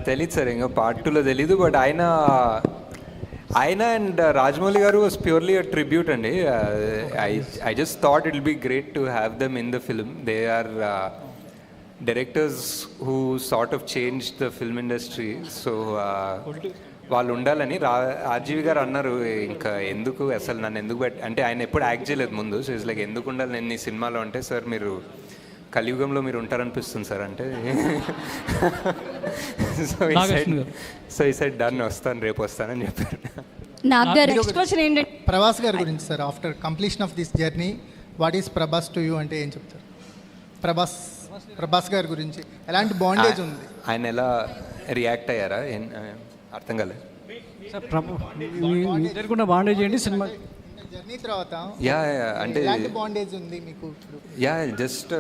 తెలీదు సార్, ఇంకా పార్ట్ 2లో తెలీదు. బట్ ఆయన and Rajamouli garu was purely a tribute అండి. I just thought it will be great to have them in the film. They are directors who sort of change the film industry. So వాళ్ళు ఉండాలని RGV గారు అన్నారు. ఇంకా ఎందుకు అసలు నన్ను ఎందుకు అంటే ఆయన ఎప్పుడు యాక్ట్ చేయలేదు ముందు. సో ఇట్స్ లైక్ ఎందుకు ఉండాలి నేను ఈ సినిమాలో అంటే, సార్ మీరు కలియుగంలో మీరు ఉంటారనిపిస్తుంది సార్ అంటే. సో ఈ సైడ్ డన్, వస్తాను రేపు వస్తానని చెప్పారు. ప్రభాస్ గారి గురించి sir, after completion of this journey what is Prabhas to you అంటే ఏం చెప్తారు? ప్రభాస్ గారి గురించి ఎలాంటి బాండేజ్ ఉంది? ఆయన ఎలా రియాక్ట్ అయ్యారా అర్థం కాలేదు సార్. బాండేజ్ ఏంటి సినిమా జర్నీ తర్వాత అంటే బాండేజ్ ఉంది మీకు? జస్ట్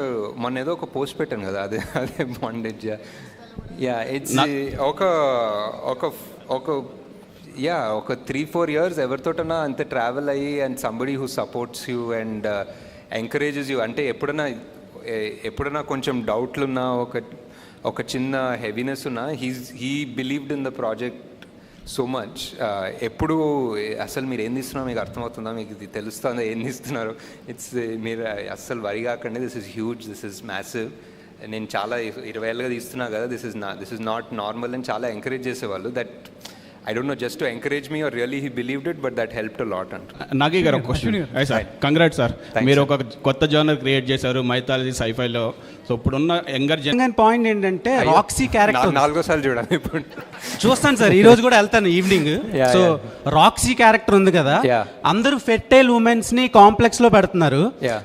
మొన్న ఏదో ఒక పోస్ట్ పెట్టాను కదా, అదే బాండేజ్. ఇట్స్ ఒక 3-4 years ఎవరితోటన్నా అంతే ట్రావెల్ అయ్యి and somebody who supports you and encourages you. అంటే ఎప్పుడన్నా కొంచెం డౌట్లు ఉన్నా, ఒక చిన్న హెవీనెస్ ఉన్నా, he believed in the project so much. ఎప్పుడు అసలు మీరు ఏం తీస్తున్నారో మీకు అర్థమవుతుందా, మీకు ఇది తెలుస్తుందా ఏం తీస్తున్నారు, మీరు అస్సలు వరి కాకండి, this is huge, this is massive, నేను చాలా 20 ఏళ్ళుగా తీస్తున్నా కదా, దిస్ ఇస్ నాట్ నార్మల్ అని చాలా ఎంకరేజ్ చేసేవాళ్ళు. That I don't know, just to encourage me or really he believed it, but that helped a lot. Nagi గారు ఒక క్వశ్చన్. సార్ కంగ్రాట్స్ సార్, మీరు ఒక కొత్త జోనర్ క్రియేట్ చేశారు మైథాలజీ సైఫైలో. సో ఇప్పుడున్న యంగర్ జనరేషన్ పాయింట్ ఏంటంటే రాక్సీ క్యారెక్టర్ 4వ సార్లు చూడాలి ఇప్పుడు చూస్తాను సార్, ఈ రోజు కూడా వెళ్తాను ఈవినింగ్. సో రాక్సీ క్యారెక్టర్ ఉంది కదా, అందరూ ఫెర్టైల్ ఉమెన్స్ ని కాంప్లెక్స్ లో పెడుతున్నారు.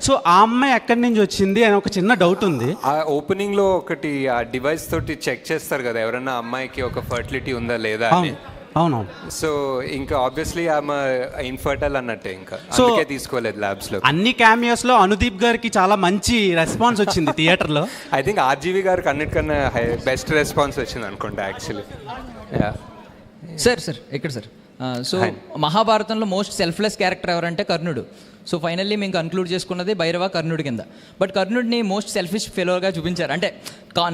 సో ఆ అమ్మాయి ఎక్కడి నుంచి వచ్చింది అని ఒక చిన్న డౌట్ ఉంది. ఆ ఓపెనింగ్ లో ఒకటి ఆ డివైస్ తోటి చెక్ చేస్తారు కదా ఎవరన్నా అమ్మాయికి ఒక ఫర్టిలిటీ ఉందా లేదా అని. అవునవును. సో ఇంకా ఆబ్వియస్లీ ఆమె ఇన్ఫర్టైల్ అన్నట్టే, ఇంకా అందుకే తీసుకోలేదు ల్యాబ్స్ లో. అన్ని క్యామియోస్ లో అనుదీప్ గారికి చాలా మంచి రెస్పాన్స్ వచ్చింది థియేటర్ లో. ఐ థింక్ ఆర్జీవి గారికి అన్నిటికన్నా బెస్ట్ రెస్పాన్స్ వచ్చింది అనుకుంటా యాక్చువల్లీ. సార్ ఇక్కడ సార్, సో మహాభారతంలో మోస్ట్ సెల్ఫ్లెస్ క్యారెక్టర్ ఎవరంటే కర్ణుడు. సో ఫైనల్లీ మేము కన్క్లూడ్ చేసుకున్నది భైరవ కర్ణుడి కింద. బట్ కర్ణుడిని మోస్ట్ సెల్ఫిష్ ఫెలోగా చూపించారు. అంటే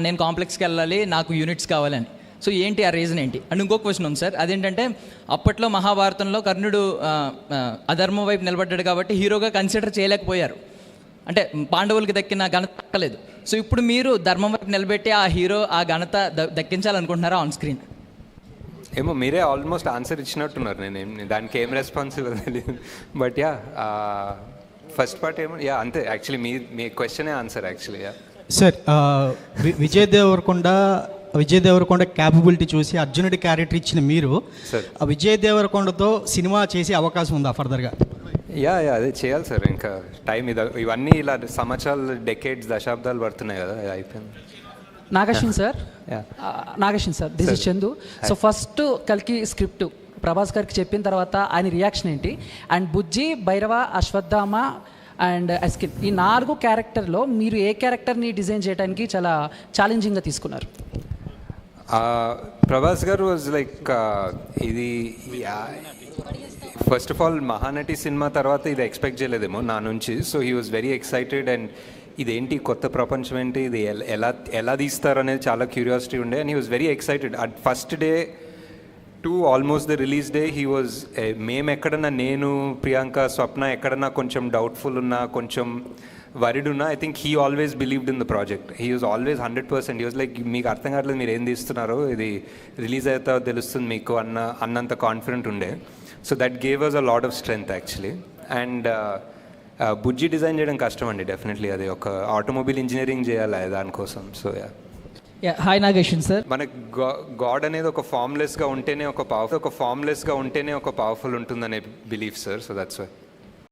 నేను కాంప్లెక్స్కి వెళ్ళాలి, నాకు యూనిట్స్ కావాలని. సో ఏంటి ఆ రీజన్ ఏంటి? అండ్ ఇంకో క్వశ్చన్ ఉంది సార్, అదేంటంటే అప్పట్లో మహాభారతంలో కర్ణుడు అధర్మం వైపు నిలబడ్డాడు కాబట్టి హీరోగా కన్సిడర్ చేయలేకపోయారు. అంటే పాండవులకి దక్కిన ఘనత దక్కలేదు. సో ఇప్పుడు మీరు ధర్మం వైపు నిలబెట్టి ఆ హీరో ఆ ఘనత దక్కించాలనుకుంటున్నారా ఆన్ స్క్రీన్? ఏమో మీరే ఆల్మోస్ట్ ఆన్సర్ ఇచ్చినట్టున్నారు. నేను దానికి ఏం రెస్పాన్స్ తెలియదు. బట్ ఫస్ట్ పార్ట్ ఏమో అంతే యాక్చువల్లీ మీ క్వశ్చనే answer actually. Sir Vijay Devarakonda capability చూసి అర్జునుడి క్యారెక్టర్ ఇచ్చిన మీరు విజయ్ దేవరకొండతో సినిమా చేసే అవకాశం ఉందా ఫర్దర్గా? అదే చేయాలి సార్. ఇంకా టైం ఇవన్నీ ఇలా సంవత్సరాలు, డెకేడ్స్, దశాబ్దాలు పడుతున్నాయి కదా, అయిపోయింది. Nag Ashwin sir, this is Chandu. So first కల్కి స్క్రిప్ట్ ప్రభాస్ గారికి చెప్పిన తర్వాత ఆయన రియాక్షన్ ఏంటి? అండ్ బుజ్జి, భైరవ, అశ్వత్థామ అండ్ అస్కిన్, ఈ 4 క్యారెక్టర్లో మీరు ఏ క్యారెక్టర్ని డిజైన్ చేయడానికి చాలా ఛాలెంజింగ్గా తీసుకున్నారు? ప్రభాస్ గారు వాజ్ లైక్ ఇది first of all Mahanati cinema తర్వాత ఇది ఎక్స్పెక్ట్ చేయలేదేమో నా నుంచి. So he was very excited and ఇదేంటి కొత్త ప్రపంచం ఏంటి, ఇది ఎలా తీస్తారు అనేది చాలా క్యూరియాసిటీ ఉండే. And he was very excited. At first day to almost the release day he was, మేము ఎక్కడన్నా, నేను, ప్రియాంక, స్వప్న ఎక్కడన్నా కొంచెం డౌట్ఫుల్ ఉన్నా, కొంచెం వరిడ్ ఉన్నా, I think he always believed in the project. He was always 100%. He was like మీకు అర్థం కావట్లేదు మీరు ఏం తీస్తున్నారో, ఇది రిలీజ్ అవుతా తెలుస్తుంది మీకు అన్నంత కాన్ఫిడెంట్ ఉండే. So that gave us a lot of strength actually. And Bujji design చేయడం కష్టం అండి డెఫినెట్లీ. అది ఒక ఆటోమొబైల్ ఇంజనీరింగ్ చేయాలి దానికోసం. సో హాయ్ నాగేశ్వన్ సార్, మనకు గాడ్ అనేది ఒక ఫామ్లెస్గా ఉంటేనే ఒక పవర్ఫుల్ ఉంటుందనే belief sir. So that's why.